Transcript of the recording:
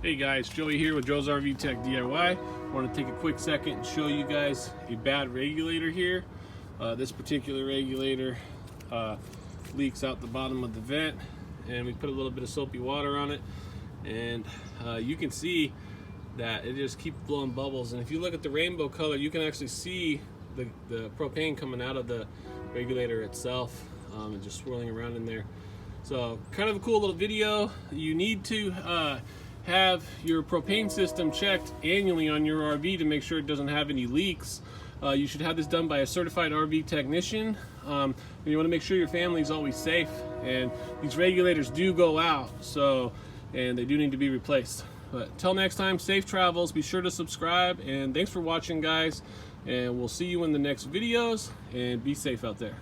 Hey guys, Joey here with Joe's RV Tech DIY. I want to take a quick second and show you guys a bad regulator here. This particular regulator leaks out the bottom of the vent, and we put a little bit of soapy water on it, and you can see that it just keeps blowing bubbles. And if you look at the rainbow color, you can actually see the propane coming out of the regulator itself and just swirling around in there. So kind of a cool little video. You need to have your propane system checked annually on your RV to make sure it doesn't have any leaks. You should have this done by a certified RV technician. You want to make sure your family is always safe, and these regulators do go out, and they do need to be replaced. But till next time, safe travels. Be sure to subscribe, and thanks for watching, guys, and we'll see you in the next videos, and be safe out there.